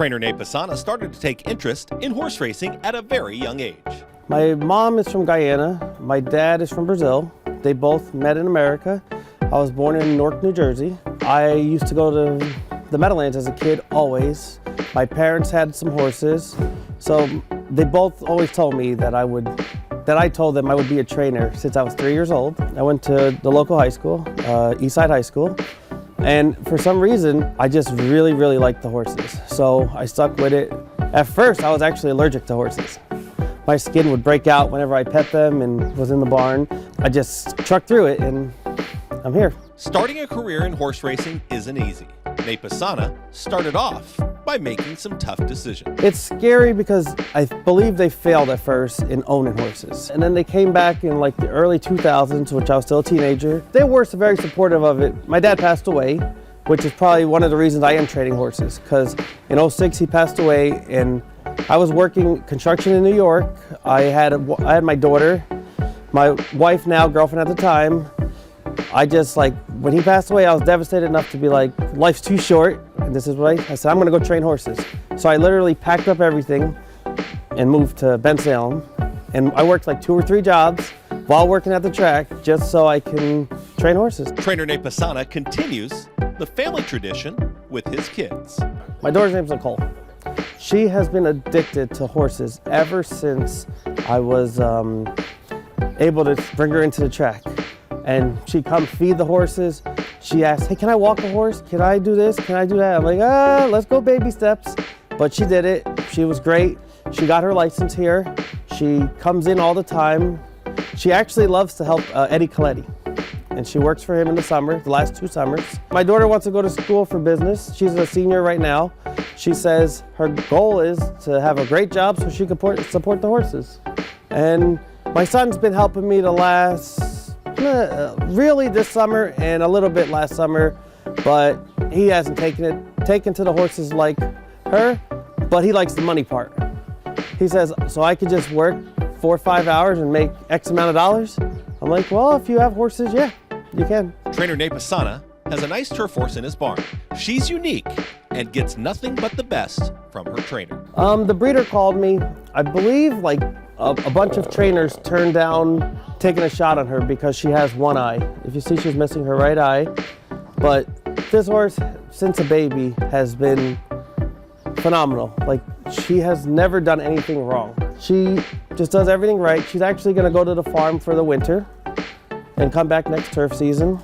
Trainer Nate Pessanha started to take interest in horse racing at a very young age. My mom is from Guyana. My dad is from Brazil. They both met in America. I was born in Newark, New Jersey. I used to go to the Meadowlands as a kid, always. My parents had some horses, so they both always told me that I told them I would be a trainer since I was 3 years old. I went to the local high school, Eastside High School, and for some reason, I just really liked the horses. So I stuck with it. At first, I was actually allergic to horses. My skin would break out whenever I pet them and was in the barn. I just trucked through it and I'm here. Starting a career in horse racing isn't easy. Nate Pessanha started off by making some tough decisions. It's scary because I believe they failed at first in owning horses. And then they came back in like the early 2000s, which I was still a teenager. They were very supportive of it. My dad passed away, which is probably one of the reasons I am training horses, because in 06 he passed away and I was working construction in New York. I had my daughter, my wife now, girlfriend at the time. When he passed away, I was devastated enough to be like, life's too short. And this is what I said, I'm gonna go train horses. So I literally packed up everything and moved to Bensalem. And I worked like 2 or 3 jobs while working at the track just so I can train horses. Trainer Nate Pessanha continues the family tradition with his kids. My daughter's name's Nicole. She has been addicted to horses ever since I was able to bring her into the track. And she'd come feed the horses. She asked, hey, can I walk a horse? Can I do this? Can I do that? I'm like, let's go baby steps. But she did it. She was great. She got her license here. She comes in all the time. She actually loves to help Eddie Coletti. And she works for him in the summer, the last 2 summers. My daughter wants to go to school for business. She's a senior right now. She says her goal is to have a great job so she can support the horses. And my son's been helping me the last, really this summer and a little bit last summer, but he hasn't taken to the horses like her, but he likes the money part. He says, so I could just work 4 or 5 hours and make X amount of dollars? I'm like, well, if you have horses, yeah, you can. Trainer Nate Pessanha has a nice turf horse in his barn. She's unique and gets nothing but the best from her trainer. The breeder called me. I believe like a bunch of trainers turned down taking a shot on her because she has one eye. If you see, she's missing her right eye. But this horse, since a baby, has been phenomenal. Like, she has never done anything wrong. She just does everything right. She's actually gonna go to the farm for the winter and come back next turf season.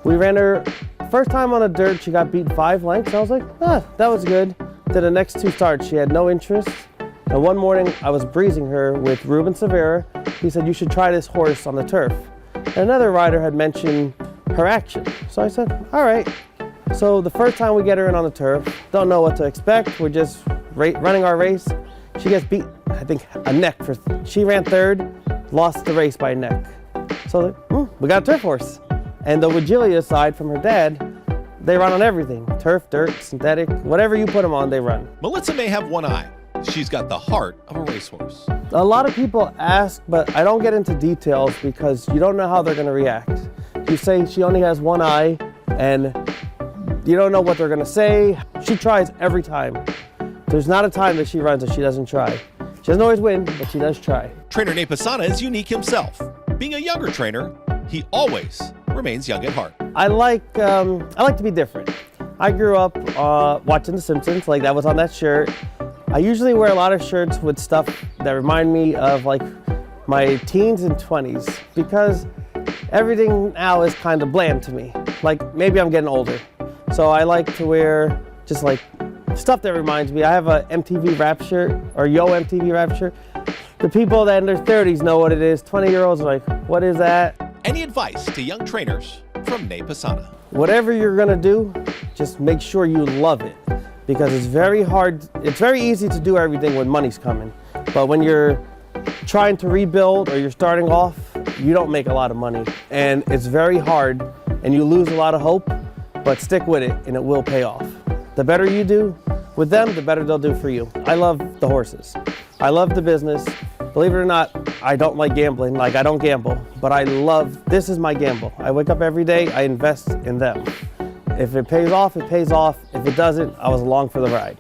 We ran her first time on a dirt, she got beat 5 lengths. I was like, that was good. To the next 2 starts, she had no interest. And one morning, I was breezing her with Ruben Severa. He said, you should try this horse on the turf. And another rider had mentioned her action. So I said, all right. So the first time we get her in on the turf, don't know what to expect. We're just running our race. She gets beat, I think, a neck. She ran 3rd, lost the race by a neck. So we got a turf horse. And the Vigilia side from her dad, they run on everything. Turf, dirt, synthetic, whatever you put them on, they run. Melissa may have one eye. She's got the heart of a racehorse. A lot of people ask, but I don't get into details because you don't know how they're gonna react. You say she only has one eye and you don't know what they're gonna say. She tries every time. There's not a time that she runs that she doesn't try. She doesn't always win, but she does try. Trainer Nate Pessanha is unique himself. Being a younger trainer, he always remains young at heart. I like to be different. I grew up watching The Simpsons, like that was on that shirt. I usually wear a lot of shirts with stuff that remind me of like my teens and 20s because everything now is kind of bland to me. Like maybe I'm getting older. So I like to wear just like stuff that reminds me. I have a MTV rap shirt or Yo MTV rap shirt. The people that in their 30s know what it is. 20-year-olds are like, what is that? Any advice to young trainers from Nate Pessanha? Whatever you're gonna do, just make sure you love it. Because it's very hard, it's very easy to do everything when money's coming. But when you're trying to rebuild or you're starting off, you don't make a lot of money. And it's very hard and you lose a lot of hope, but stick with it and it will pay off. The better you do with them, the better they'll do for you. I love the horses. I love the business. Believe it or not, I don't like gambling. Like, I don't gamble, but this is my gamble. I wake up every day, I invest in them. If it pays off, it pays off. If it doesn't, I was along for the ride.